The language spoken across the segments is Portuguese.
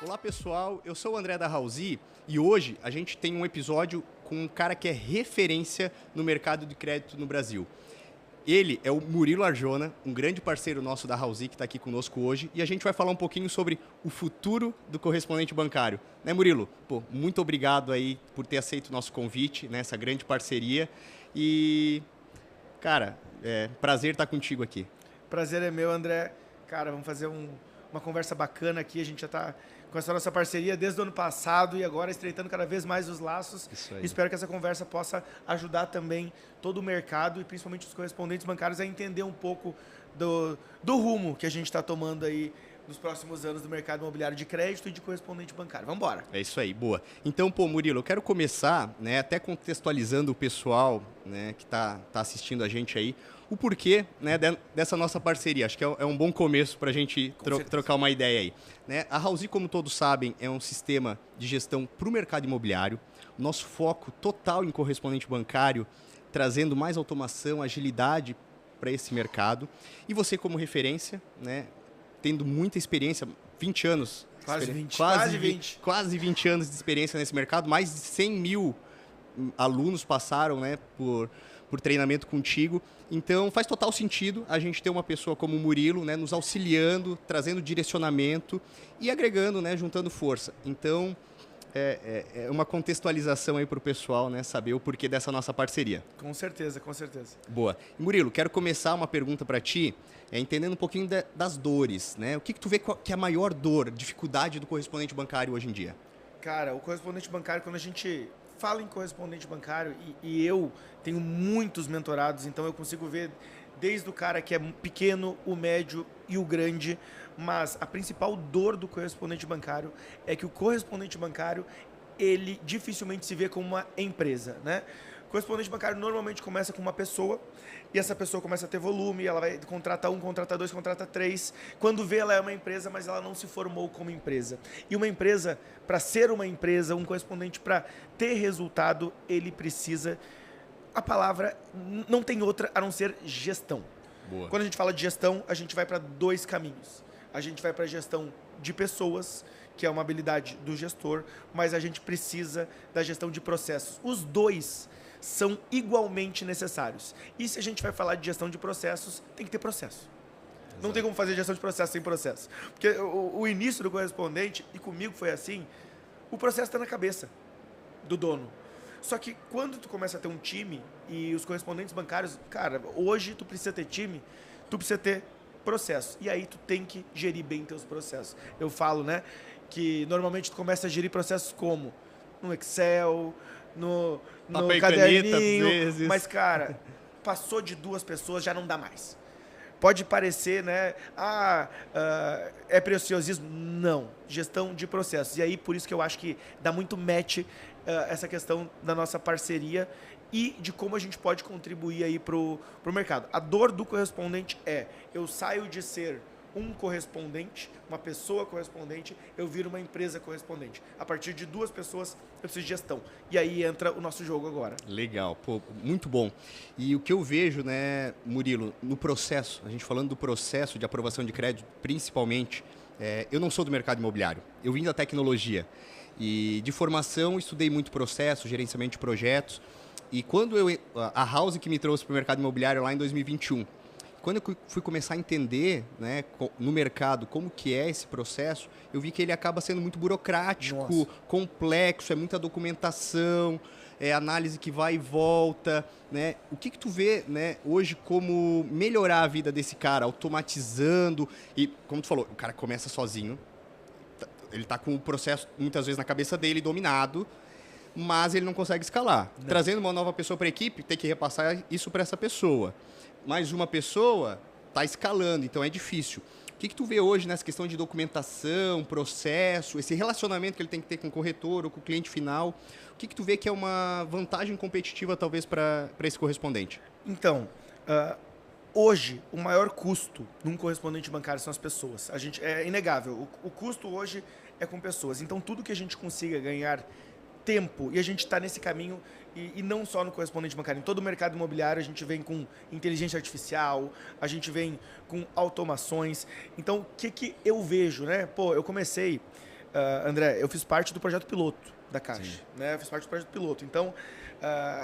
Olá pessoal, eu sou o André da Housi e hoje a gente tem um episódio com um cara que é referência no mercado de crédito no Brasil. Ele é o Murilo Arjona, um grande parceiro nosso da Housi que está aqui conosco hoje e a gente vai falar um pouquinho sobre o futuro do correspondente bancário. Né, Murilo? Pô, muito obrigado aí por ter aceito o nosso convite, né, essa grande parceria e, cara, prazer estar contigo aqui. Prazer é meu, André. Cara, vamos fazer uma conversa bacana aqui. A gente já está com essa nossa parceria desde o ano passado e agora estreitando cada vez mais os laços. Isso aí. Espero que essa conversa possa ajudar também todo o mercado e principalmente os correspondentes bancários a entender um pouco do rumo que a gente está tomando aí nos próximos anos do mercado imobiliário de crédito e de correspondente bancário. Vamos embora. É isso aí, boa. Então, pô, Murilo, eu quero começar, né, até contextualizando o pessoal, né, que tá assistindo a gente aí, o porquê, né, dessa nossa parceria. Acho que é um bom começo para a gente trocar uma ideia aí. Né? A Housi, como todos sabem, é um sistema de gestão para o mercado imobiliário. Nosso foco total em correspondente bancário, trazendo mais automação, agilidade para esse mercado. E você como referência, né, tendo muita experiência, 20 anos. Quase 20. Quase 20 anos de experiência nesse mercado. Mais de 100 mil alunos passaram, né, por treinamento contigo. Então, faz total sentido a gente ter uma pessoa como o Murilo, né, nos auxiliando, trazendo direcionamento e agregando, né, juntando força. Então, é uma contextualização aí para o pessoal, né, saber o porquê dessa nossa parceria. Com certeza, com certeza. Boa. E, Murilo, quero começar uma pergunta para ti, entendendo um pouquinho das dores, né? O que tu vê que é a maior dor, dificuldade do correspondente bancário hoje em dia? Cara, o correspondente bancário, quando a gente fala em correspondente bancário, e eu tenho muitos mentorados, então eu consigo ver desde o cara que é pequeno, o médio e o grande, mas a principal dor do correspondente bancário é que o correspondente bancário, ele dificilmente se vê como uma empresa, né? O correspondente bancário normalmente começa com uma pessoa e essa pessoa começa a ter volume, ela vai contratar um, contrata dois, contrata três. Quando vê, ela é uma empresa, mas ela não se formou como empresa. E uma empresa, para ser uma empresa, um correspondente, para ter resultado, ele precisa... A palavra não tem outra a não ser gestão. Boa. Quando a gente fala de gestão, a gente vai para dois caminhos. A gente vai para a gestão de pessoas, que é uma habilidade do gestor, mas a gente precisa da gestão de processos. Os dois são igualmente necessários. E se a gente vai falar de gestão de processos, tem que ter processo. Exato. Não tem como fazer gestão de processo sem processo. Porque o início do correspondente, e comigo foi assim, o processo está na cabeça do dono. Só que quando tu começa a ter um time e os correspondentes bancários, cara, hoje tu precisa ter time, tu precisa ter processo. E aí tu tem que gerir bem teus processos. Eu falo, né, que normalmente tu começa a gerir processos como? No Excel, no caderninho, caneta, mas, cara, passou de 2 pessoas, já não dá mais. Pode parecer, né, é preciosismo. Não, gestão de processos. E aí, por isso que eu acho que dá muito match essa questão da nossa parceria e de como a gente pode contribuir aí pro mercado. A dor do correspondente eu saio de ser um correspondente, uma pessoa correspondente, eu viro uma empresa correspondente. A partir de 2 pessoas, eu preciso de gestão. E aí entra o nosso jogo agora. Legal, pô, muito bom. E o que eu vejo, né, Murilo, no processo, a gente falando do processo de aprovação de crédito, principalmente, eu não sou do mercado imobiliário, eu vim da tecnologia. E de formação, estudei muito processo, gerenciamento de projetos. E quando a Housi que me trouxe para o mercado imobiliário lá em 2021, quando eu fui começar a entender, né, no mercado como que é esse processo, eu vi que ele acaba sendo muito burocrático, Nossa, complexo, é muita documentação, análise que vai e volta, né? O que tu vê, né, hoje como melhorar a vida desse cara, automatizando e, como tu falou, o cara começa sozinho, ele está com o processo muitas vezes na cabeça dele dominado, mas ele não consegue escalar. Não. Trazendo uma nova pessoa para a equipe, tem que repassar isso para essa pessoa. Mais uma pessoa está escalando, então é difícil. O que tu vê hoje nessa questão de documentação, processo, esse relacionamento que ele tem que ter com o corretor ou com o cliente final? O que tu vê que é uma vantagem competitiva, talvez, para esse correspondente? Então, hoje, o maior custo num correspondente bancário são as pessoas. É inegável. O custo hoje é com pessoas. Então, tudo que a gente consiga ganhar tempo, e a gente está nesse caminho, e não só no correspondente bancário, em todo o mercado imobiliário a gente vem com inteligência artificial, a gente vem com automações. Então, o que eu vejo, né? Pô, eu comecei André, eu fiz parte do projeto piloto da Caixa, né? Eu fiz parte do projeto piloto. Então,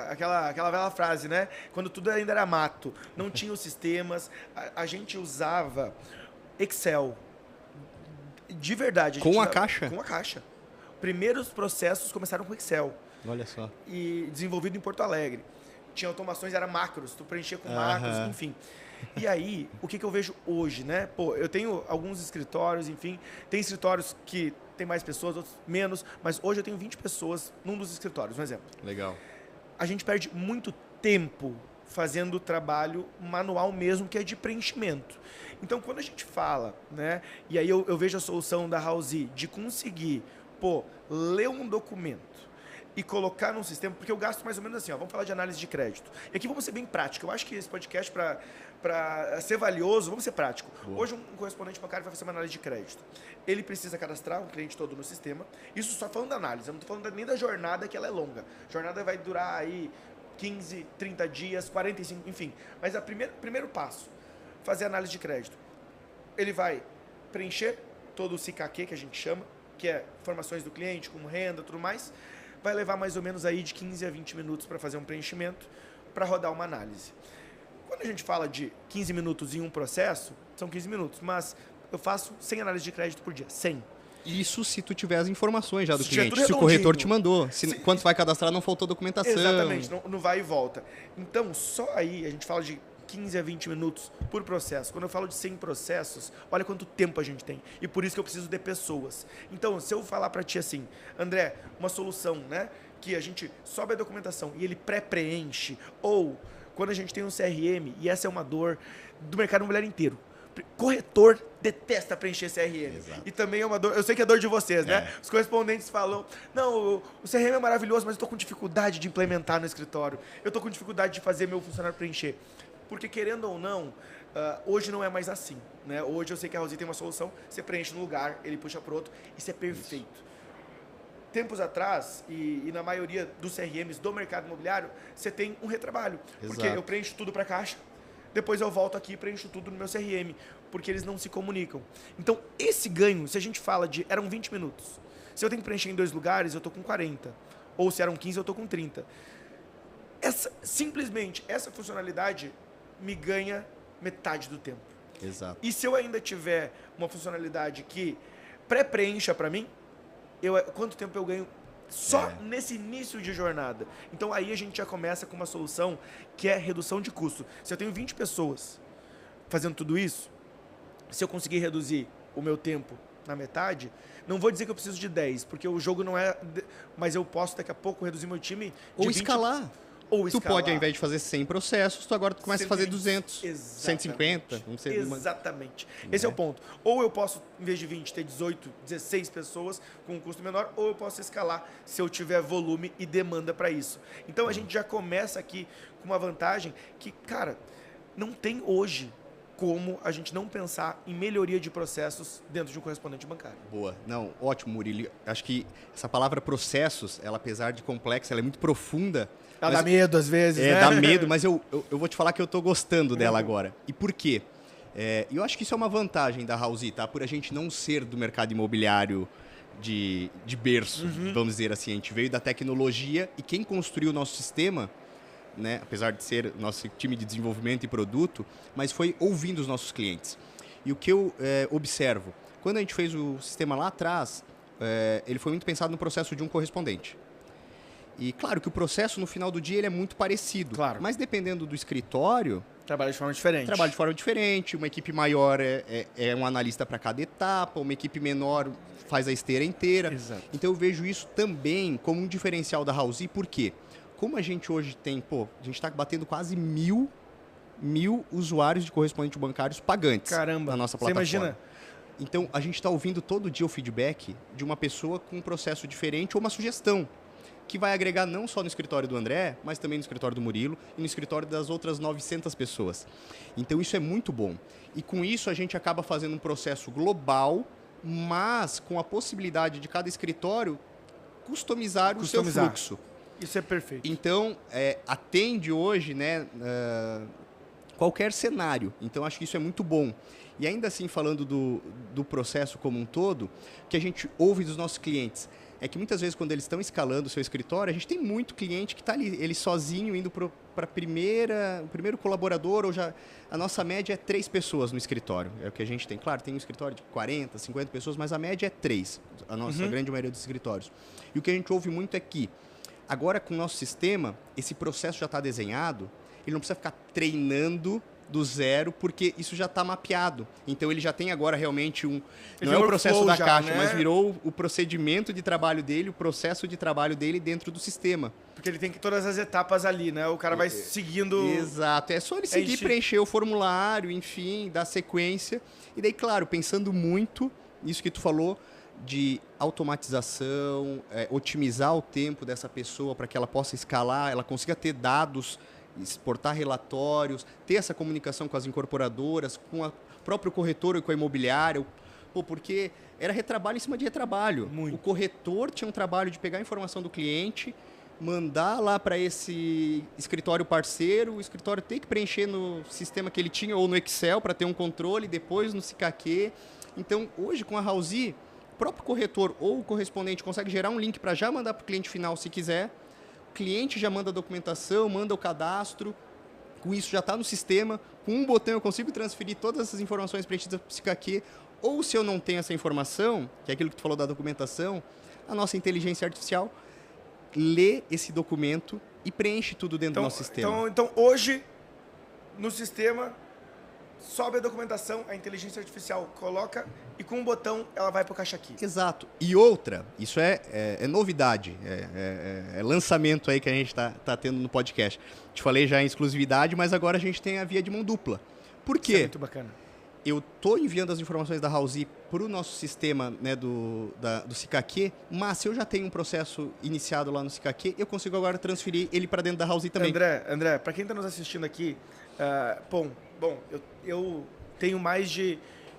aquela velha frase, né? Quando tudo ainda era mato, não tinha os sistemas, a gente usava Excel. De verdade. Com a Caixa? Com a Caixa. Primeiros processos começaram com Excel. Olha só. E desenvolvido em Porto Alegre. Tinha automações, era macros, tu preenchia com macros, enfim. E aí, o que eu vejo hoje, né? Pô, eu tenho alguns escritórios, enfim. Tem escritórios que tem mais pessoas, outros menos. Mas hoje eu tenho 20 pessoas num dos escritórios, um exemplo. Legal. A gente perde muito tempo fazendo o trabalho manual mesmo, que é de preenchimento. Então, quando a gente fala, né? E aí eu vejo a solução da Housee de conseguir, ler um documento e colocar num sistema, porque eu gasto mais ou menos assim, vamos falar de análise de crédito. E aqui vamos ser bem prático. Eu acho que esse podcast, para ser valioso, vamos ser prático. Boa. Hoje, um correspondente bancário vai fazer uma análise de crédito. Ele precisa cadastrar um cliente todo no sistema. Isso só falando da análise, eu não estou falando nem da jornada, que ela é longa. A jornada vai durar aí 15, 30 dias, 45, enfim. Mas o primeiro passo, fazer análise de crédito. Ele vai preencher todo o CICAQ, que a gente chama, que é informações do cliente, como renda, tudo mais. Vai levar mais ou menos aí de 15 a 20 minutos para fazer um preenchimento, para rodar uma análise. Quando a gente fala de 15 minutos em um processo, são 15 minutos, mas eu faço 100 análises de crédito por dia, 100. Isso se tu tiver as informações já do Se tiver cliente, tudo se o corretor te redondinho. mandou, quando tu vai cadastrar não faltou documentação. Exatamente, não vai e volta. Então, só aí a gente fala de 15 a 20 minutos por processo. Quando eu falo de 100 processos, olha quanto tempo a gente tem. E por isso que eu preciso de pessoas. Então, se eu falar para ti assim, André, uma solução, né, que a gente sobe a documentação e ele pré-preenche, ou quando a gente tem um CRM, e essa é uma dor do mercado imobiliário inteiro. Corretor detesta preencher CRM. Exato. E também é uma dor, eu sei que é dor de vocês, né? Os correspondentes falam, não, o CRM é maravilhoso, mas eu estou com dificuldade de implementar no escritório. Eu estou com dificuldade de fazer meu funcionário preencher. Porque, querendo ou não, hoje não é mais assim, né? Hoje eu sei que a Housee tem uma solução, você preenche num lugar, ele puxa para o outro, isso é perfeito. Isso. Tempos atrás, e na maioria dos CRMs do mercado imobiliário, você tem um retrabalho. Exato. Porque eu preencho tudo para a Caixa, depois eu volto aqui e preencho tudo no meu CRM, porque eles não se comunicam. Então, esse ganho, se a gente fala de... Eram 20 minutos. Se eu tenho que preencher em 2 lugares, eu estou com 40. Ou se eram 15, eu estou com 30. Simplesmente, essa funcionalidade me ganha metade do tempo. Exato. E se eu ainda tiver uma funcionalidade que pré-preencha para mim, quanto tempo eu ganho só nesse início de jornada? Então aí a gente já começa com uma solução que é redução de custo. Se eu tenho 20 pessoas fazendo tudo isso, se eu conseguir reduzir o meu tempo na metade, não vou dizer que eu preciso de 10, porque o jogo não é... Mas eu posso daqui a pouco reduzir meu time de Ou 20... escalar. Tu pode, ao invés de fazer 100 processos, tu agora começa a fazer 200, exatamente. 150. Vamos ser exatamente. Esse é o ponto. Ou eu posso, em vez de 20, ter 18, 16 pessoas com um custo menor, ou eu posso escalar se eu tiver volume e demanda para isso. Então, a gente já começa aqui com uma vantagem que, cara, não tem hoje como a gente não pensar em melhoria de processos dentro de um correspondente bancário. Boa. Não, ótimo, Murilo. Acho que essa palavra processos, ela, apesar de complexa, ela é muito profunda. Ela dá medo às vezes, né? Dá medo, mas eu vou te falar que eu tô gostando dela agora. E por quê? Eu acho que isso é uma vantagem da Housee, tá? Por a gente não ser do mercado imobiliário de berço, vamos dizer assim. A gente veio da tecnologia e quem construiu o nosso sistema, né, apesar de ser nosso time de desenvolvimento e produto, mas foi ouvindo os nossos clientes. E o que eu observo, quando a gente fez o sistema lá atrás, ele foi muito pensado no processo de um correspondente. E claro que o processo no final do dia ele é muito parecido, claro. Mas dependendo do escritório... Trabalha de forma diferente. Trabalha de forma diferente, uma equipe maior é um analista para cada etapa, uma equipe menor faz a esteira inteira. Exato. Então eu vejo isso também como um diferencial da Housee, por quê? Como a gente hoje tem, a gente está batendo quase mil usuários de correspondentes bancários pagantes. Caramba, na nossa plataforma. Você imagina? Então, a gente está ouvindo todo dia o feedback de uma pessoa com um processo diferente ou uma sugestão que vai agregar não só no escritório do André, mas também no escritório do Murilo e no escritório das outras 900 pessoas. Então, isso é muito bom. E com isso, a gente acaba fazendo um processo global, mas com a possibilidade de cada escritório customizar o seu fluxo. Isso é perfeito. Então, atende hoje, né, qualquer cenário. Então, acho que isso é muito bom. E ainda assim, falando do processo como um todo, o que a gente ouve dos nossos clientes é que muitas vezes, quando eles estão escalando o seu escritório, a gente tem muito cliente que está ali, ele sozinho, indo para o primeiro colaborador, ou já a nossa média é 3 pessoas no escritório. É o que a gente tem. Claro, tem um escritório de 40, 50 pessoas, mas a média é 3, a nossa grande maioria dos escritórios. E o que a gente ouve muito é que, agora com o nosso sistema, esse processo já está desenhado, ele não precisa ficar treinando do zero, porque isso já está mapeado. Então, ele já tem agora realmente não é o processo da caixa, né? Mas virou o procedimento de trabalho dele, o processo de trabalho dele dentro do sistema. Porque ele tem que todas as etapas ali, né? O cara vai seguindo... Exato. É só ele seguir, preencher o formulário, enfim, dar sequência. E daí, claro, pensando muito nisso que tu falou, de automatização, otimizar o tempo dessa pessoa para que ela possa escalar, ela consiga ter dados, exportar relatórios, ter essa comunicação com as incorporadoras, com o próprio corretor e com a imobiliária, porque era retrabalho em cima de retrabalho. Muito. O corretor tinha um trabalho de pegar a informação do cliente, mandar lá para esse escritório parceiro, o escritório tem que preencher no sistema que ele tinha ou no Excel para ter um controle, depois no Sicaque. Então, hoje com a Housee, o próprio corretor ou o correspondente consegue gerar um link para já mandar para o cliente final se quiser. O cliente já manda a documentação, manda o cadastro, com isso já está no sistema, com um botão eu consigo transferir todas essas informações preenchidas para o Sicaque, ou se eu não tenho essa informação, que é aquilo que tu falou da documentação, a nossa inteligência artificial lê esse documento e preenche tudo dentro do nosso sistema. Então, hoje, no sistema, sobe a documentação, a inteligência artificial coloca e com um botão ela vai para o caixa aqui. Exato. E outra, isso é novidade, é lançamento aí que a gente tá tendo no podcast. Te falei já em exclusividade, mas agora a gente tem a via de mão dupla. Por quê? Isso é muito bacana. Eu estou enviando as informações da Housee para o nosso sistema, né, do Sicaque, mas se eu já tenho um processo iniciado lá no Sicaque, eu consigo agora transferir ele para dentro da Housee também. André, para quem está nos assistindo aqui, eu tenho mais de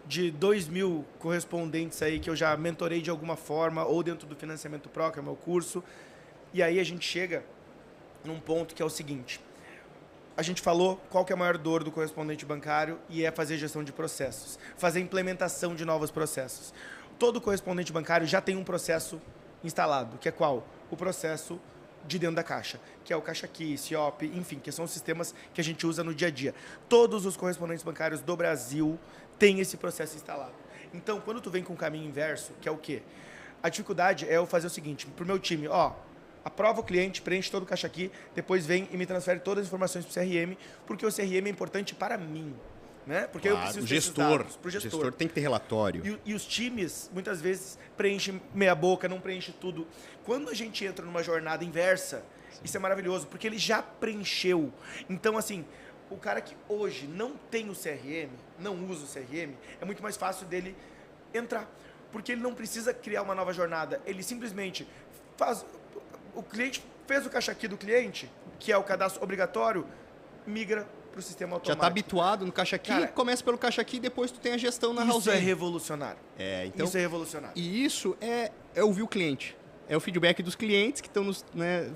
2.000 correspondentes aí que eu já mentorei de alguma forma, ou dentro do Financiamento Pro, que é o meu curso. E aí a gente chega num ponto que é o seguinte: a gente falou qual que é a maior dor do correspondente bancário e é fazer gestão de processos, fazer implementação de novos processos. Todo correspondente bancário já tem um processo instalado, que é qual? O processo de dentro da caixa, que é o Caixa Aqui, CIOP, enfim, que são sistemas que a gente usa no dia a dia. Todos os correspondentes bancários do Brasil têm esse processo instalado. Então, quando tu vem com o caminho inverso, que é o quê? A dificuldade é eu fazer o seguinte, pro meu time, aprova o cliente, preenche todo o Caixa Aqui, depois vem e me transfere todas as informações para o CRM, porque o CRM é importante para mim, né? Porque eu preciso o gestor, pro o gestor tem que ter relatório. E os times, muitas vezes, preenchem meia boca, não preenche tudo. Quando a gente entra numa jornada inversa, isso é maravilhoso, porque ele já preencheu. Então, assim, o cara que hoje não tem o CRM, não usa o CRM, é muito mais fácil dele entrar, porque ele não precisa criar uma nova jornada, ele simplesmente faz... O cliente fez o Caixa Aqui do cliente, que é o cadastro obrigatório, migra para o sistema automático. Já está habituado no Caixa Aqui, cara, começa pelo Caixa Aqui e depois tu tem a gestão na Housee. Isso é revolucionário. Então, isso é revolucionário. E isso é ouvir o cliente. É o feedback dos clientes que estão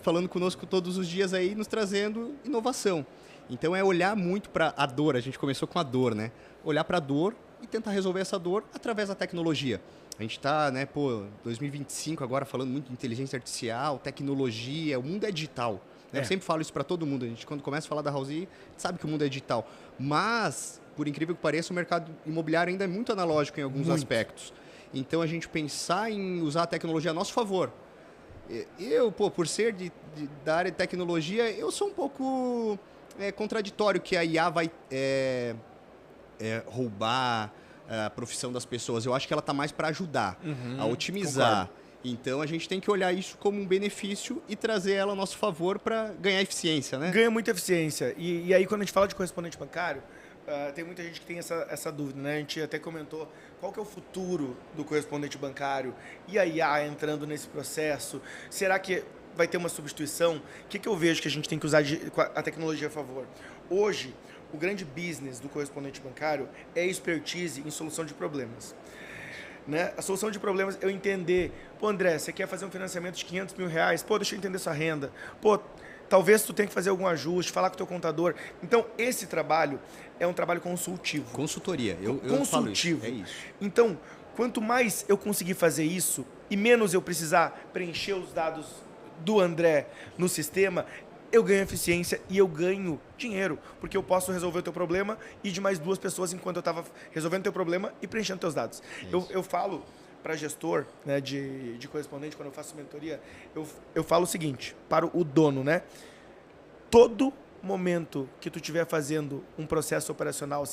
falando conosco todos os dias aí, nos trazendo inovação. Então, é olhar muito para a dor. A gente começou com a dor, né? Olhar para a dor e tentar resolver essa dor através da tecnologia. A gente está, 2025 agora falando muito de inteligência artificial, tecnologia, o mundo é digital. Eu sempre falo isso para todo mundo. A gente, quando começa a falar da Housee, sabe que o mundo é digital. Mas, por incrível que pareça, o mercado imobiliário ainda é muito analógico em alguns aspectos. Então, a gente pensar em usar a tecnologia a nosso favor. Eu, por ser da área de tecnologia, eu sou um pouco contraditório que a IA vai roubar a profissão das pessoas. Eu acho que ela está mais para ajudar, a otimizar. Concordo. Então, a gente tem que olhar isso como um benefício e trazer ela a nosso favor para ganhar eficiência, né? Ganha muita eficiência. E aí, quando a gente fala de correspondente bancário, tem muita gente que tem essa dúvida, né? A gente até comentou qual que é o futuro do correspondente bancário e a IA entrando nesse processo. Será que vai ter uma substituição? O que eu vejo que a gente tem que usar a tecnologia a favor? Hoje, o grande business do correspondente bancário é a expertise em solução de problemas. Né? A solução de problemas, eu entender, André, você quer fazer um financiamento de R$500 mil? Deixa eu entender sua renda. Talvez tu tenha que fazer algum ajuste, falar com o teu contador. Então, esse trabalho é um trabalho consultivo. Consultoria, eu Consultivo. falo isso. É isso. Então, quanto mais eu conseguir fazer isso e menos eu precisar preencher os dados do André no sistema, eu ganho eficiência e eu ganho dinheiro, porque eu posso resolver o teu problema e de mais 2 pessoas enquanto eu estava resolvendo o teu problema e preenchendo teus dados. Eu falo para gestor, né, de correspondente, quando eu faço mentoria, eu falo o seguinte, para o dono, né? Todo momento que tu estiver fazendo um processo operacional,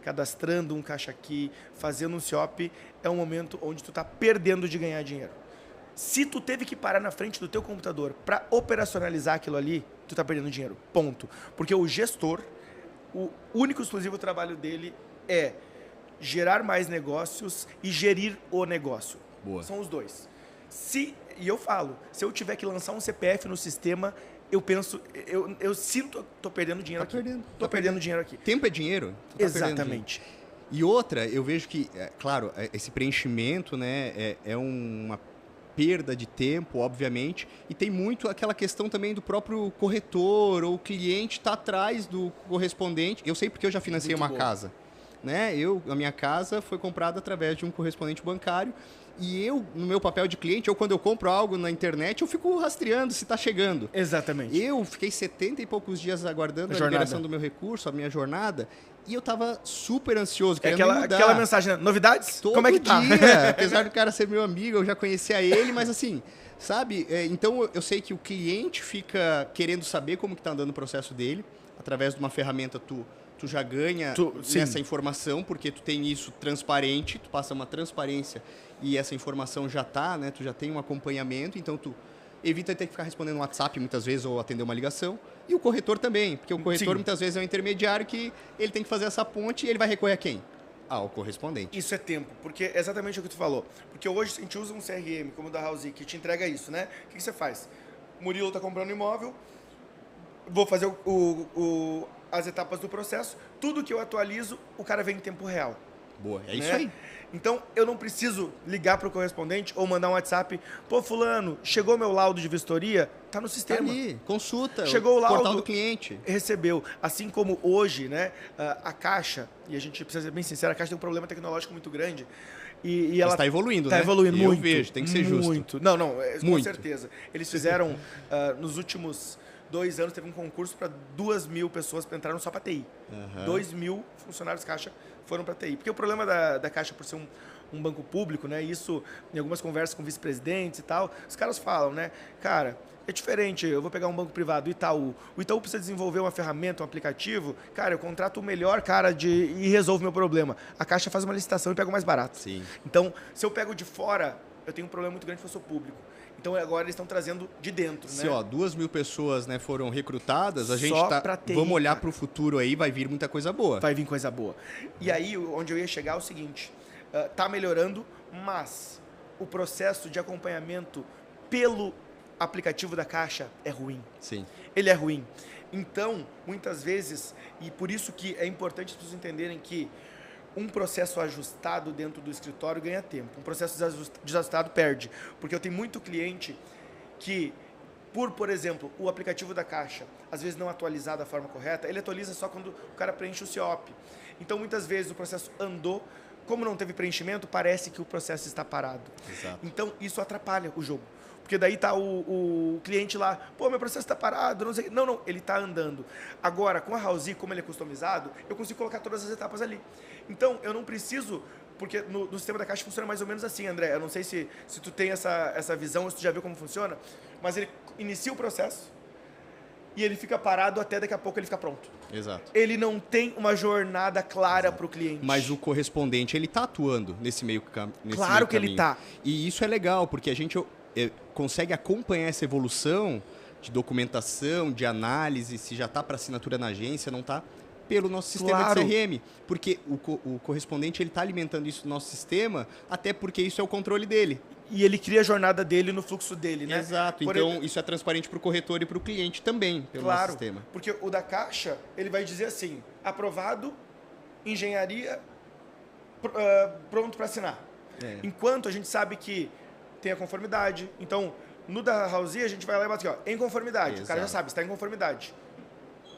cadastrando um caixa aqui, fazendo um CIOP, é um momento onde tu está perdendo de ganhar dinheiro. Se tu teve que parar na frente do teu computador para operacionalizar aquilo ali, tu está perdendo dinheiro. Ponto. Porque o gestor, o único exclusivo trabalho dele é gerar mais negócios e gerir o negócio. Boa. São os dois. E eu falo, se eu tiver que lançar um CPF no sistema, eu penso, eu sinto, tô perdendo dinheiro aqui. Tô perdendo dinheiro aqui. Tempo é dinheiro. Exatamente. E outra, eu vejo que, claro, esse preenchimento, né, é uma perda de tempo, obviamente, e tem muito aquela questão também do próprio corretor ou cliente tá atrás do correspondente. Eu sei porque eu já financei uma casa. Né? A minha casa foi comprada através de um correspondente bancário e eu, no meu papel de cliente, ou quando eu compro algo na internet, eu fico rastreando se está chegando. Exatamente. Eu fiquei 70 e poucos dias aguardando a liberação do meu recurso, a minha jornada, e eu estava super ansioso, querendo mudar. Aquela mensagem, né? Novidades? Todo Como é que tá? dia, apesar do cara ser meu amigo, eu já conhecia ele, mas assim, sabe? Então eu sei que o cliente fica querendo saber como que está andando o processo dele, através de uma ferramenta tu já ganha essa informação, porque tu tem isso transparente, tu passa uma transparência e essa informação já tá, né? Tu já tem um acompanhamento, então tu evita ter que ficar respondendo no WhatsApp muitas vezes ou atender uma ligação. E o corretor também, porque o corretor muitas vezes é um intermediário que ele tem que fazer essa ponte e ele vai recorrer a quem? Ao correspondente. Isso é tempo, porque é exatamente o que tu falou. Porque hoje a gente usa um CRM como o da House que te entrega isso, né? O que você faz? O Murilo tá comprando imóvel, vou fazer as etapas do processo, tudo que eu atualizo, o cara vem em tempo real. Boa, é isso aí. Então, eu não preciso ligar para o correspondente ou mandar um WhatsApp. Pô, fulano, chegou meu laudo de vistoria? Tá no sistema. Tá ali, consulta, chegou o laudo, portal do cliente. Recebeu. Assim como hoje, né, a Caixa, e a gente precisa ser bem sincero, a Caixa tem um problema tecnológico muito grande. E ela está evoluindo, né? Está evoluindo muito. Eu vejo, tem que ser justo. Muito. Não, com certeza. Eles fizeram, nos últimos 2 anos, teve um concurso para 2.000 pessoas que entraram só para TI. 2.000 funcionários Caixa foram para TI. Porque o problema da Caixa, por ser um banco público, né? Isso, em algumas conversas com vice-presidentes e tal, os caras falam, né? Cara, é diferente, eu vou pegar um banco privado, Itaú. O Itaú precisa desenvolver uma ferramenta, um aplicativo. Cara, eu contrato o melhor cara e resolvo meu problema. A Caixa faz uma licitação e pega o mais barato. Sim. Então, se eu pego de fora, eu tenho um problema muito grande porque eu sou público. Então, agora eles estão trazendo de dentro, Se, né? 2.000 pessoas, né, foram recrutadas, a gente TI, vamos olhar para o futuro aí, vai vir muita coisa boa. Vai vir coisa boa. E aí, onde eu ia chegar é o seguinte, tá melhorando, mas o processo de acompanhamento pelo aplicativo da Caixa é ruim. Sim. Ele é ruim. Então, muitas vezes, e por isso que é importante as pessoas entenderem que um processo ajustado dentro do escritório ganha tempo. Um processo desajustado perde. Porque eu tenho muito cliente que, por exemplo, o aplicativo da Caixa, às vezes não atualizado da forma correta, ele atualiza só quando o cara preenche o CIOP. Então, muitas vezes, o processo andou, como não teve preenchimento, parece que o processo está parado. Exato. Então, isso atrapalha o jogo. Porque daí tá o cliente lá, pô, meu processo está parado, não sei. Não, ele está andando. Agora, com a House, como ele é customizado, eu consigo colocar todas as etapas ali. Então, eu não preciso, porque no sistema da Caixa funciona mais ou menos assim, André. Eu não sei se tu tem essa visão, ou se tu já viu como funciona, mas ele inicia o processo e ele fica parado até daqui a pouco ele fica pronto. Exato. Ele não tem uma jornada clara para o cliente. Mas o correspondente, ele está atuando nesse meio caminho. Claro que ele está. E isso é legal, porque a gente consegue acompanhar essa evolução de documentação, de análise, se já está para assinatura na agência, não está, pelo nosso sistema de CRM. Porque o correspondente ele está alimentando isso no nosso sistema, até porque isso é o controle dele. E ele cria a jornada dele no fluxo dele, né? Exato. Então, isso é transparente para o corretor e para o cliente também, pelo nosso sistema. Porque o da Caixa, ele vai dizer assim, aprovado, engenharia, pronto para assinar. Enquanto a gente sabe que tem a conformidade. Então, No da Housea, a gente vai lá e bota aqui, ó, em conformidade. Exato. O cara já sabe, está em conformidade.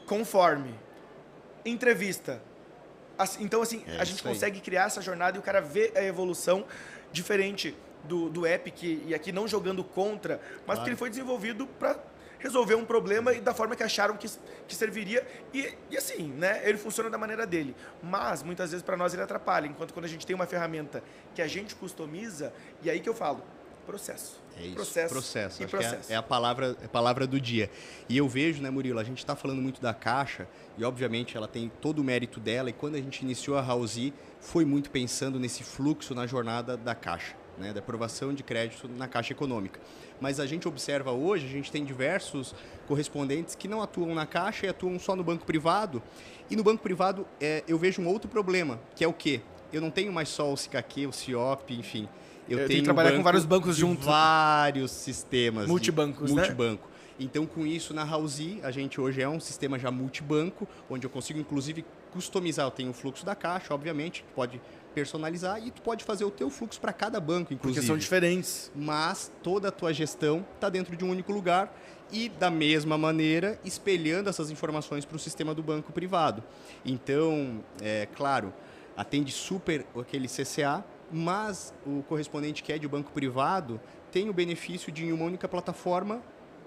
Conforme. Entrevista. Então, assim, a gente consegue criar essa jornada e o cara vê a evolução diferente do app, e aqui não jogando contra, mas porque ele foi desenvolvido para resolver um problema e da forma que acharam que serviria. E assim, né? Ele funciona da maneira dele. Mas, muitas vezes, para nós, ele atrapalha. Enquanto quando a gente tem uma ferramenta que a gente customiza, e aí que eu falo, processo. É isso, processo. É a palavra do dia. E eu vejo, né, Murilo, a gente está falando muito da Caixa, e obviamente ela tem todo o mérito dela, e quando a gente iniciou a Housea, foi muito pensando nesse fluxo na jornada da Caixa, né, da aprovação de crédito na Caixa Econômica. Mas a gente observa hoje, a gente tem diversos correspondentes que não atuam na Caixa e atuam só no banco privado. E no banco privado eu vejo um outro problema, que é o quê? Eu não tenho mais só o SICAQ, o CIOP, enfim. Eu tenho que trabalhar com vários bancos juntos. Vários sistemas. Multibancos, né? Multibanco. Então, com isso, na Housea, a gente hoje é um sistema já multibanco, onde eu consigo, inclusive, customizar. Eu tenho o fluxo da Caixa, obviamente, que pode personalizar, e tu pode fazer o teu fluxo para cada banco, inclusive. Porque são diferentes. Mas toda a tua gestão está dentro de um único lugar e, da mesma maneira, espelhando essas informações para o sistema do banco privado. Então, claro, atende super aquele CCA, mas o correspondente que é de banco privado tem o benefício de, em uma única plataforma,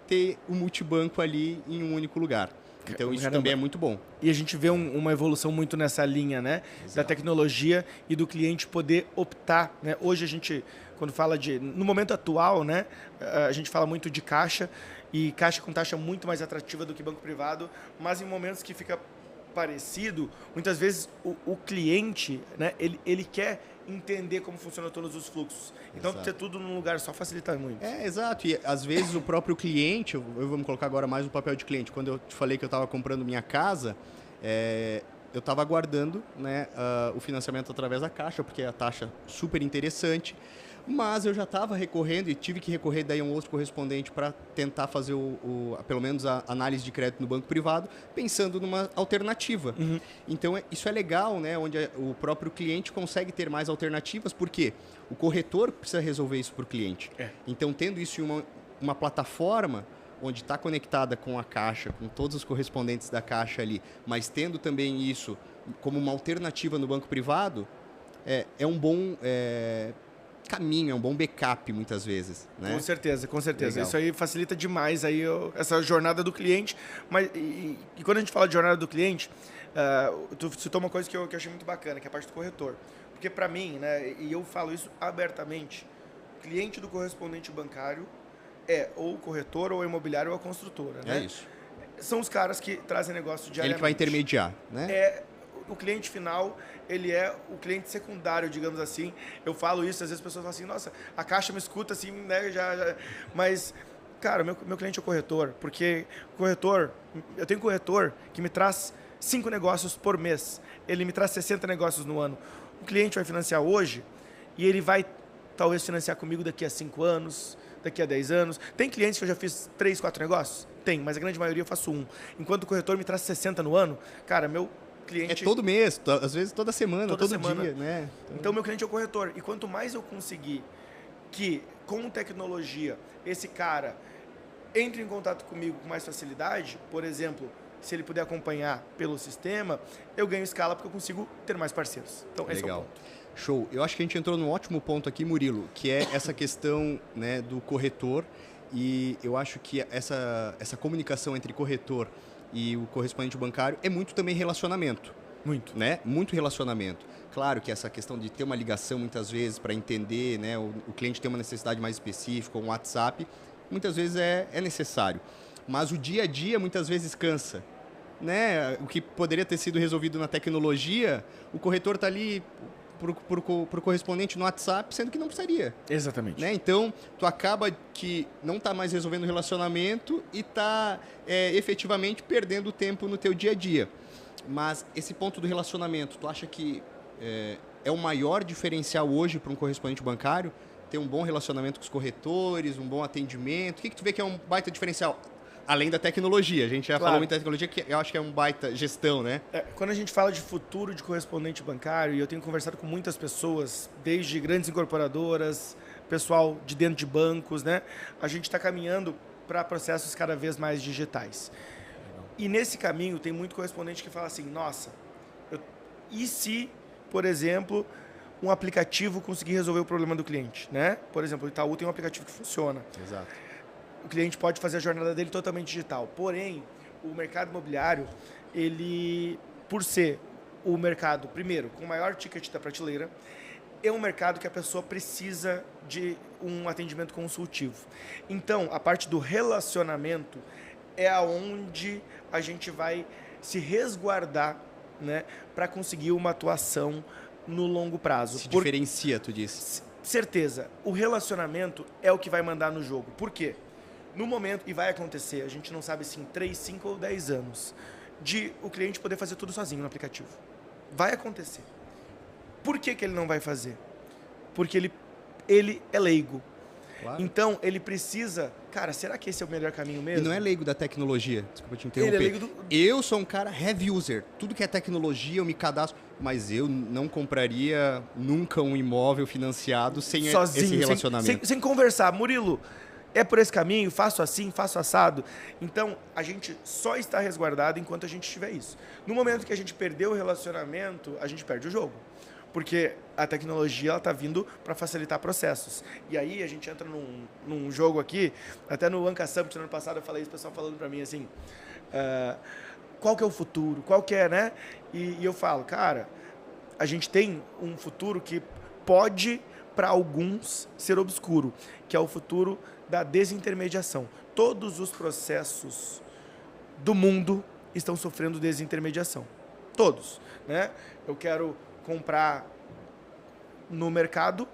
ter o multibanco ali em um único lugar. Então, isso também é muito bom. E a gente vê uma evolução muito nessa linha, né? Exato. Da tecnologia e do cliente poder optar, né? Hoje a gente, quando fala no momento atual, né? A gente fala muito de caixa, e caixa com taxa muito mais atrativa do que banco privado, mas em momentos que fica parecido, muitas vezes o cliente, né? Ele quer entender como funcionam todos os fluxos. Então, exato, ter tudo num lugar só facilita muito. Exato. E, às vezes, o próprio cliente, eu vou me colocar agora mais no papel de cliente. Quando eu te falei que eu estava comprando minha casa, eu estava aguardando, né, o financiamento através da Caixa, porque é a taxa super interessante. Mas eu já estava recorrendo e tive que recorrer daí a um outro correspondente para tentar fazer pelo menos a análise de crédito no banco privado, pensando numa alternativa. Uhum. Então, isso é legal, né? Onde o próprio cliente consegue ter mais alternativas, porque o corretor precisa resolver isso para o cliente. Então, tendo isso em uma plataforma onde está conectada com a Caixa, com todos os correspondentes da Caixa ali, mas tendo também isso como uma alternativa no banco privado, é um bom caminho, é um bom backup muitas vezes, né? Com certeza. Legal. Isso aí facilita demais aí essa jornada do cliente. Mas e quando a gente fala de jornada do cliente, tu citou uma coisa que eu achei muito bacana, que é a parte do corretor. Porque para mim, né, e eu falo isso abertamente, cliente do correspondente bancário é ou o corretor, ou o imobiliário, ou a construtora, né? É isso. São os caras que trazem negócio diariamente. Ele que vai intermediar, né? O cliente final, ele é o cliente secundário, digamos assim. Eu falo isso, às vezes as pessoas falam assim, nossa, a Caixa me escuta assim, né? Mas, cara, meu cliente é o corretor, porque eu tenho corretor que me traz 5 negócios por mês. Ele me traz 60 negócios no ano. O cliente vai financiar hoje e ele vai talvez financiar comigo daqui a 5 anos, daqui a 10 anos. Tem clientes que eu já fiz 3, 4 negócios? Tem, mas a grande maioria eu faço 1. Enquanto o corretor me traz 60 no ano, cara, meu cliente... É todo mês, às vezes toda semana, todo dia, né? Então, meu cliente é o corretor. E quanto mais eu conseguir que, com tecnologia, esse cara entre em contato comigo com mais facilidade, por exemplo, se ele puder acompanhar pelo sistema, eu ganho escala porque eu consigo ter mais parceiros. Então, esse é o ponto. Show. Eu acho que a gente entrou num ótimo ponto aqui, Murilo, que é essa questão, né, do corretor. E eu acho que essa comunicação entre corretor e o correspondente bancário é muito também relacionamento. Muito. Né? Muito relacionamento. Claro que essa questão de ter uma ligação muitas vezes para entender, né, o cliente tem uma necessidade mais específica, um WhatsApp, muitas vezes é necessário. Mas o dia a dia muitas vezes cansa. Né? O que poderia ter sido resolvido na tecnologia, o corretor está ali pro correspondente no WhatsApp, sendo que não precisaria. Exatamente. Né? Então, tu acaba que não está mais resolvendo o relacionamento e está efetivamente perdendo tempo no teu dia a dia. Mas esse ponto do relacionamento, tu acha que é o maior diferencial hoje para um correspondente bancário? Ter um bom relacionamento com os corretores, um bom atendimento? O que tu vê que é um baita diferencial? Além da tecnologia, a gente já falou muito da tecnologia, que eu acho que é um baita gestão, né? Quando a gente fala de futuro de correspondente bancário, e eu tenho conversado com muitas pessoas, desde grandes incorporadoras, pessoal de dentro de bancos, né? A gente está caminhando para processos cada vez mais digitais. E nesse caminho tem muito correspondente que fala assim, nossa, e se, por exemplo, um aplicativo conseguir resolver o problema do cliente, né? Por exemplo, o Itaú tem um aplicativo que funciona. Exato. O cliente pode fazer a jornada dele totalmente digital. Porém, o mercado imobiliário, ele, por ser o mercado, primeiro, com o maior ticket da prateleira, é um mercado que a pessoa precisa de um atendimento consultivo. Então, a parte do relacionamento é aonde a gente vai se resguardar, né, para conseguir uma atuação no longo prazo. Se diferencia, tu disse. Certeza. O relacionamento é o que vai mandar no jogo. Por quê? No momento, e vai acontecer, a gente não sabe se em 3, 5 ou 10 anos, de o cliente poder fazer tudo sozinho no aplicativo. Vai acontecer. Por que que ele não vai fazer? Porque ele é leigo. Claro. Então, ele precisa... Cara, será que esse é o melhor caminho mesmo? E não é leigo da tecnologia, desculpa te interromper. Ele é leigo Eu sou um cara heavy user. Tudo que é tecnologia, eu me cadastro. Mas eu não compraria nunca um imóvel financiado sem sozinho, esse relacionamento. Sem conversar. Murilo, é por esse caminho, faço assim, faço assado. Então, a gente só está resguardado enquanto a gente tiver isso. No momento que a gente perder o relacionamento, a gente perde o jogo. Porque a tecnologia está vindo para facilitar processos. E aí a gente entra num jogo aqui, até no Anca Summit no ano passado eu falei isso, o pessoal falando para mim assim, qual que é o futuro? Qual que é, né? E eu falo, cara, a gente tem um futuro que pode, para alguns, ser obscuro, que é o futuro da desintermediação. Todos os processos do mundo estão sofrendo desintermediação. Todos, né? Eu quero comprar no mercado,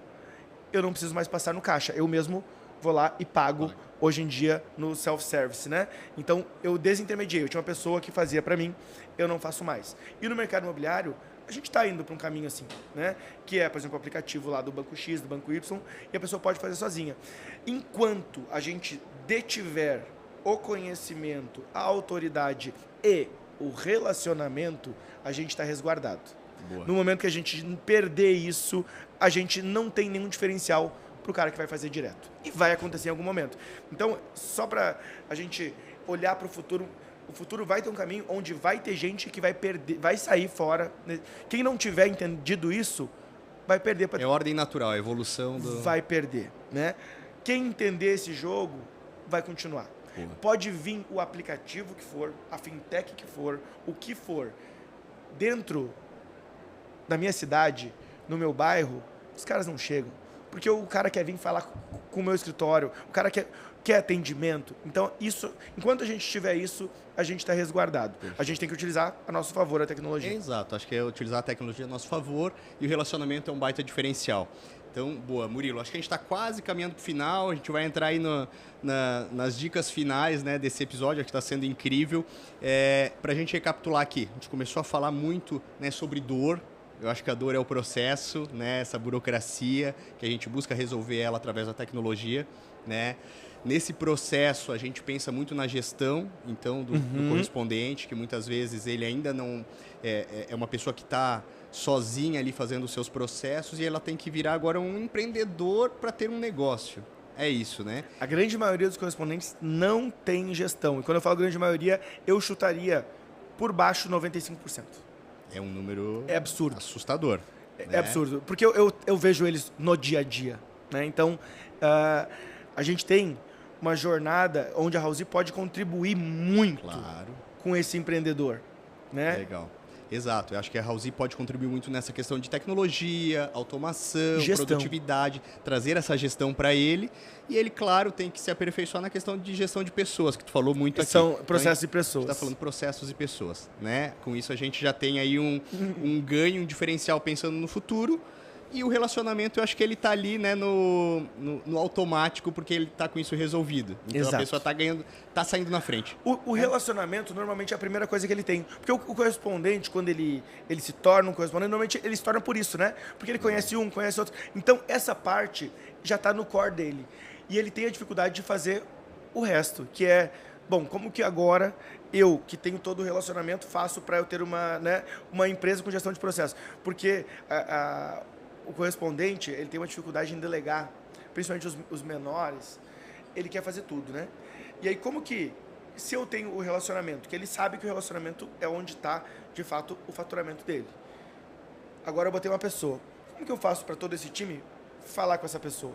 eu não preciso mais passar no caixa. Eu mesmo vou lá e pago, hoje em dia, no self-service, né? Então, eu desintermediei. Eu tinha uma pessoa que fazia para mim, eu não faço mais. E no mercado imobiliário, a gente está indo para um caminho assim, né? Que é, por exemplo, o aplicativo lá do Banco X, do Banco Y, e a pessoa pode fazer sozinha. Enquanto a gente detiver o conhecimento, a autoridade e o relacionamento, a gente está resguardado. Boa. No momento que a gente perder isso, a gente não tem nenhum diferencial para o cara que vai fazer direto. E vai acontecer em algum momento. Então, só para a gente olhar para o futuro vai ter um caminho onde vai ter gente que vai perder, vai sair fora. Quem não tiver entendido isso, vai perder. É ordem natural, a evolução do... Vai perder, né? Quem entender esse jogo, vai continuar. Boa. Pode vir o aplicativo que for, a fintech que for, o que for. Dentro da minha cidade, no meu bairro, os caras não chegam. Porque o cara quer vir falar com o meu escritório, o cara quer atendimento. Então, isso, enquanto a gente tiver isso, a gente está resguardado. A gente tem que utilizar a nosso favor a tecnologia. Exato, acho que é utilizar a tecnologia a nosso favor e o relacionamento é um baita diferencial. Então, boa, Murilo, acho que a gente está quase caminhando para o final, a gente vai entrar aí nas dicas finais, né, desse episódio, que está sendo incrível. Para a gente recapitular aqui, a gente começou a falar muito, né, sobre dor. Eu acho que a dor é o processo, né, essa burocracia, que a gente busca resolver ela através da tecnologia, né? Nesse processo, a gente pensa muito na gestão, então, do correspondente, que muitas vezes ele ainda não... É uma pessoa que está sozinha ali fazendo os seus processos e ela tem que virar agora um empreendedor para ter um negócio. É isso, né? A grande maioria dos correspondentes não tem gestão. E quando eu falo grande maioria, eu chutaria por baixo 95%. É um número... É absurdo. Assustador. É absurdo. Porque eu vejo eles no dia a dia, né? Então, a gente tem uma jornada onde a Housee pode contribuir muito com esse empreendedor, né? Legal. Exato, eu acho que a Housee pode contribuir muito nessa questão de tecnologia, automação, produtividade, trazer essa gestão para ele. E ele, claro, tem que se aperfeiçoar na questão de gestão de pessoas, que tu falou muito aqui. São processos e pessoas. A gente está falando processos e pessoas, né? Com isso a gente já tem aí um ganho, um diferencial pensando no futuro. E o relacionamento, eu acho que ele está ali, né, no automático, porque ele está com isso resolvido. Então Exato. A pessoa está ganhando, está saindo na frente. O relacionamento, normalmente, é a primeira coisa que ele tem. Porque o correspondente, quando ele se torna um correspondente, normalmente ele se torna por isso, né? Porque ele conhece um, conhece outro. Então, essa parte já está no core dele. E ele tem a dificuldade de fazer o resto, que é, bom, como que agora eu, que tenho todo o relacionamento, faço para eu ter uma empresa com gestão de processo? Porque o correspondente, ele tem uma dificuldade em delegar principalmente os menores, ele quer fazer tudo, né? E aí como que, se eu tenho o relacionamento, que ele sabe que o relacionamento é onde está, de fato, o faturamento dele. Agora eu botei uma pessoa. Como que eu faço para todo esse time falar com essa pessoa?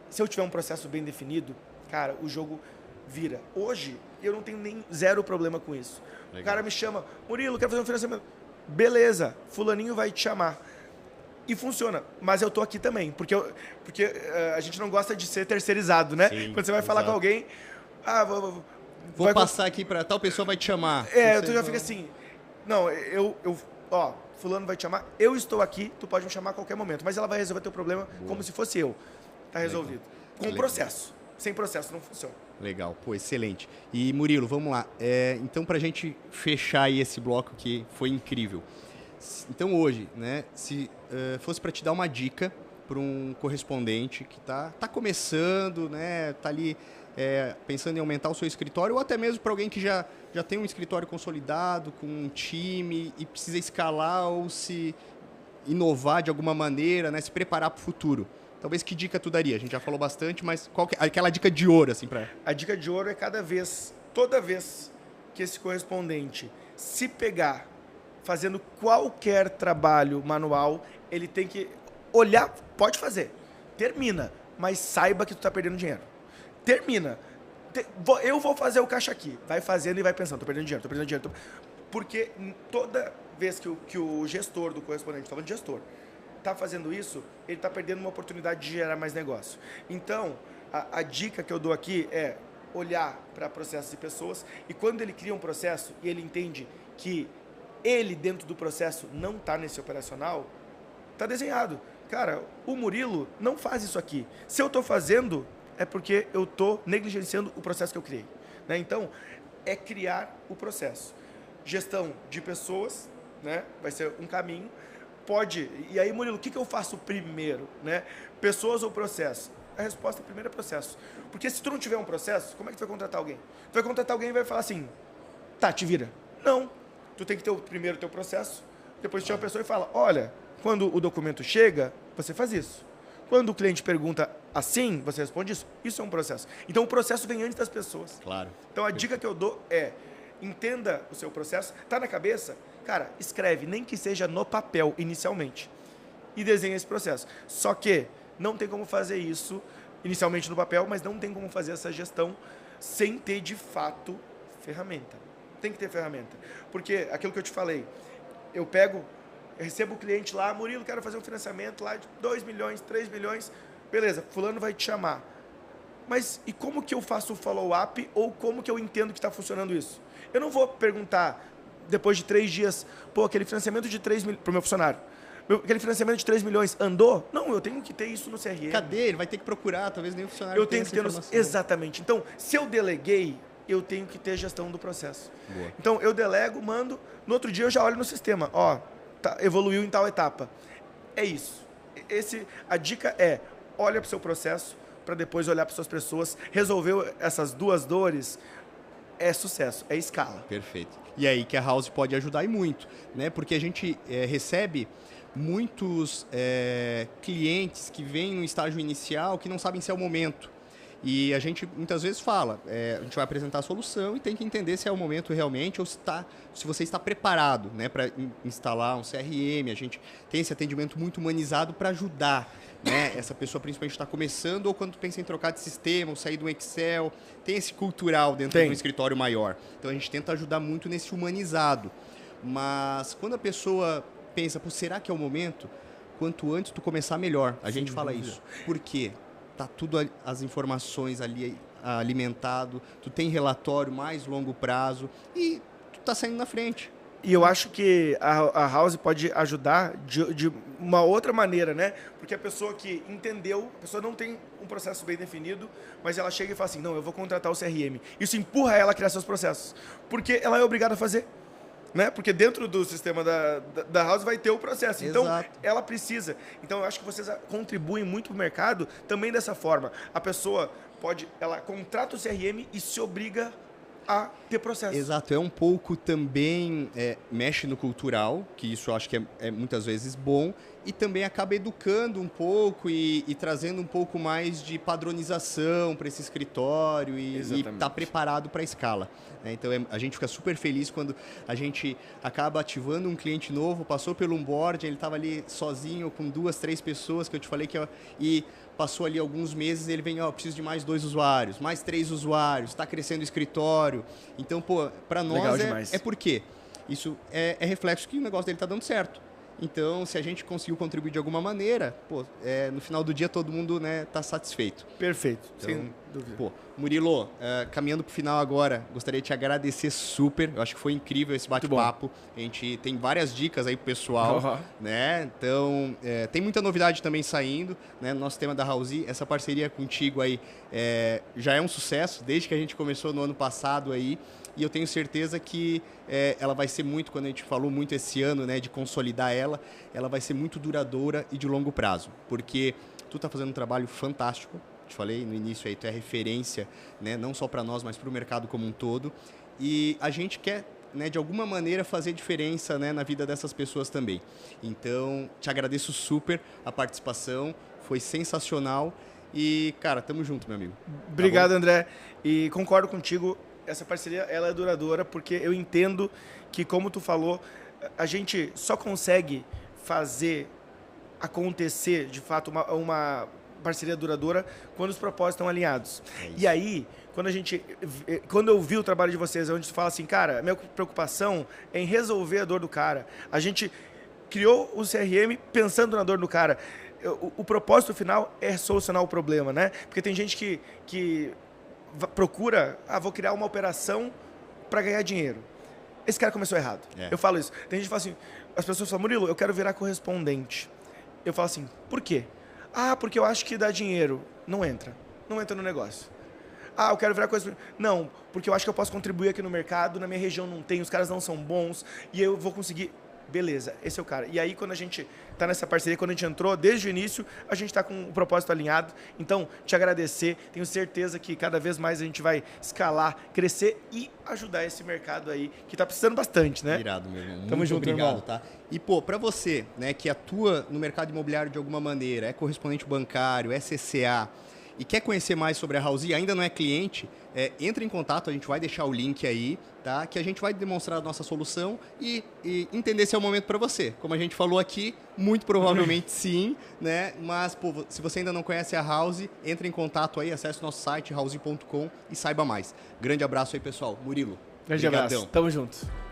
Se eu tiver um processo bem definido, cara, o jogo vira. Hoje, eu não tenho nem zero problema com isso. Legal. O cara me chama, Murilo, quero fazer um financiamento. Beleza, fulaninho vai te chamar. E funciona, mas eu tô aqui também, porque a gente não gosta de ser terceirizado, né? Sim, quando você vai falar com alguém, vou passar aqui para tal pessoa vai te chamar. Tu já fica assim, não, fulano vai te chamar, eu estou aqui, tu pode me chamar a qualquer momento, mas ela vai resolver teu problema como se fosse eu. Tá resolvido. Com um processo. Sem processo não funciona. Legal, pô, excelente. E Murilo, vamos lá. Então, pra gente fechar aí esse bloco que foi incrível. Então hoje, né, se fosse para te dar uma dica para um correspondente que tá começando, né, tá ali pensando em aumentar o seu escritório, ou até mesmo para alguém que já tem um escritório consolidado, com um time e precisa escalar ou se inovar de alguma maneira, né, se preparar para o futuro. Talvez que dica tu daria? A gente já falou bastante, mas qual que é aquela dica de ouro assim para? A dica de ouro é toda vez que esse correspondente se pegar fazendo qualquer trabalho manual, ele tem que olhar, pode fazer, termina, mas saiba que tu tá perdendo dinheiro. Termina. Eu vou fazer o caixa aqui. Vai fazendo e vai pensando, tô perdendo dinheiro. Porque toda vez que o gestor do correspondente, falando de gestor, tá fazendo isso, ele tá perdendo uma oportunidade de gerar mais negócio. Então, a dica que eu dou aqui é olhar para processos e pessoas, e quando ele cria um processo e ele entende que ele, dentro do processo, não está nesse operacional, está desenhado. Cara, o Murilo não faz isso aqui. Se eu estou fazendo, é porque eu estou negligenciando o processo que eu criei. Né? Então, é criar o processo. Gestão de pessoas, né? Vai ser um caminho. E aí, Murilo, o que eu faço primeiro? Né? Pessoas ou processo? A resposta primeiro é processo. Porque se tu não tiver um processo, como é que tu vai contratar alguém? Tu vai contratar alguém e vai falar assim, tá, te vira. Não. Tu tem que ter primeiro o teu processo, depois chama a pessoa e fala, olha, quando o documento chega, você faz isso. Quando o cliente pergunta assim, você responde isso. Isso é um processo. Então, o processo vem antes das pessoas. Claro. Então, a dica que eu dou é, entenda o seu processo, tá na cabeça, cara, escreve, nem que seja no papel, inicialmente, e desenha esse processo. Só que não tem como fazer isso inicialmente no papel, mas não tem como fazer essa gestão sem ter, de fato, ferramenta. Tem que ter ferramenta. Porque, aquilo que eu te falei, eu recebo o cliente lá, Murilo, quero fazer um financiamento lá de 2 milhões, 3 milhões, beleza, fulano vai te chamar. Mas e como que eu faço o follow-up ou como que eu entendo que está funcionando isso? Eu não vou perguntar, depois de 3 dias, aquele financiamento de 3 milhões, para o meu funcionário, aquele financiamento de 3 milhões andou? Não, eu tenho que ter isso no CRM. Cadê? Ele vai ter que procurar, talvez nem o funcionário eu tenho que ter Exatamente. Então, se eu deleguei, eu tenho que ter gestão do processo. Boa. Então, eu delego, mando, no outro dia eu já olho no sistema. Evoluiu em tal etapa. É isso. A dica é, olha para o seu processo, para depois olhar para suas pessoas. Resolveu essas duas dores, é sucesso, é escala. Perfeito. E aí que a House pode ajudar e muito, né? Porque a gente recebe muitos clientes que vêm no estágio inicial que não sabem se é o momento. E a gente muitas vezes fala, a gente vai apresentar a solução e tem que entender se é o momento realmente ou se você está preparado, né, para instalar um CRM. A gente tem esse atendimento muito humanizado para ajudar, né, essa pessoa principalmente está começando ou quando pensa em trocar de sistema ou sair do Excel. Tem esse cultural dentro de um escritório maior. Então a gente tenta ajudar muito nesse humanizado. Mas quando a pessoa pensa, será que é o momento? Quanto antes tu começar, melhor. A gente fala isso. Por quê? Tá tudo as informações ali alimentado, tu tem relatório mais longo prazo e tu tá saindo na frente. E eu acho que a House pode ajudar de uma outra maneira, né? Porque a pessoa que entendeu, a pessoa não tem um processo bem definido, mas ela chega e fala assim, não, eu vou contratar o CRM. Isso empurra ela a criar seus processos, porque ela é obrigada a fazer. Né? Porque dentro do sistema da House vai ter o processo. Então, ela precisa. Então, eu acho que vocês contribuem muito para o mercado também dessa forma. A pessoa ela contrata o CRM e se obriga a ter processo. Exato, é um pouco também, mexe no cultural, que isso eu acho que é muitas vezes bom, e também acaba educando um pouco e trazendo um pouco mais de padronização para esse escritório e estar preparado para a escala. Né? Então a gente fica super feliz quando a gente acaba ativando um cliente novo, passou pelo onboarding, ele estava ali sozinho com 2, 3 pessoas que eu te falei e passou ali alguns meses, ele vem, preciso de mais 2 usuários, mais 3 usuários, está crescendo o escritório. Então, para nós é porque isso é reflexo que o negócio dele está dando certo. Então, se a gente conseguiu contribuir de alguma maneira, no final do dia todo mundo tá satisfeito. Perfeito, então, sem dúvida. Murilo, caminhando para o final agora, gostaria de te agradecer super. Eu acho que foi incrível esse bate-papo. A gente tem várias dicas aí pro pessoal, né? Então, tem muita novidade também saindo, né? No nosso tema da Housee, essa parceria contigo aí já é um sucesso, desde que a gente começou no ano passado aí. E eu tenho certeza que ela vai ser muito, quando a gente falou muito esse ano, né, de consolidar ela vai ser muito duradoura e de longo prazo. Porque tu tá fazendo um trabalho fantástico, te falei no início aí, tu é referência, né, não só para nós, mas para o mercado como um todo. E a gente quer, né, de alguma maneira fazer diferença, né, na vida dessas pessoas também. Então, te agradeço super a participação, foi sensacional. E, cara, tamo junto, meu amigo. Obrigado, tá, André. E concordo contigo. Essa parceria ela é duradoura porque eu entendo que, como tu falou, a gente só consegue fazer acontecer, de fato, uma parceria duradoura quando os propósitos estão alinhados. E aí, quando eu vi o trabalho de vocês, onde tu fala assim, cara, minha preocupação é em resolver a dor do cara. A gente criou o CRM pensando na dor do cara. O propósito final é solucionar o problema, né? Porque tem gente que procura, vou criar uma operação para ganhar dinheiro. Esse cara começou errado. Eu falo isso. Tem gente que fala assim, as pessoas falam, Murilo, eu quero virar correspondente. Eu falo assim, por quê? Porque eu acho que dá dinheiro. Não entra no negócio. Eu quero virar correspondente. Não, porque eu acho que eu posso contribuir aqui no mercado, na minha região não tem, os caras não são bons, e eu vou conseguir... Beleza, esse é o cara. E aí, quando a gente está nessa parceria, quando a gente entrou, desde o início, a gente está com o propósito alinhado. Então, te agradecer. Tenho certeza que cada vez mais a gente vai escalar, crescer e ajudar esse mercado aí, que está precisando bastante, né? Irado, meu irmão. Tamo junto, obrigado, irmão. Tá? E, para você, né, que atua no mercado imobiliário de alguma maneira, é correspondente bancário, é CCA, e quer conhecer mais sobre a Housee, ainda não é cliente, entre em contato, a gente vai deixar o link aí, tá? Que a gente vai demonstrar a nossa solução e entender se é o momento para você. Como a gente falou aqui, muito provavelmente sim, né? Mas, se você ainda não conhece a Housee, entre em contato aí, acesse o nosso site, housee.com e saiba mais. Grande abraço aí, pessoal. Murilo. Grande abraço. Tamo junto.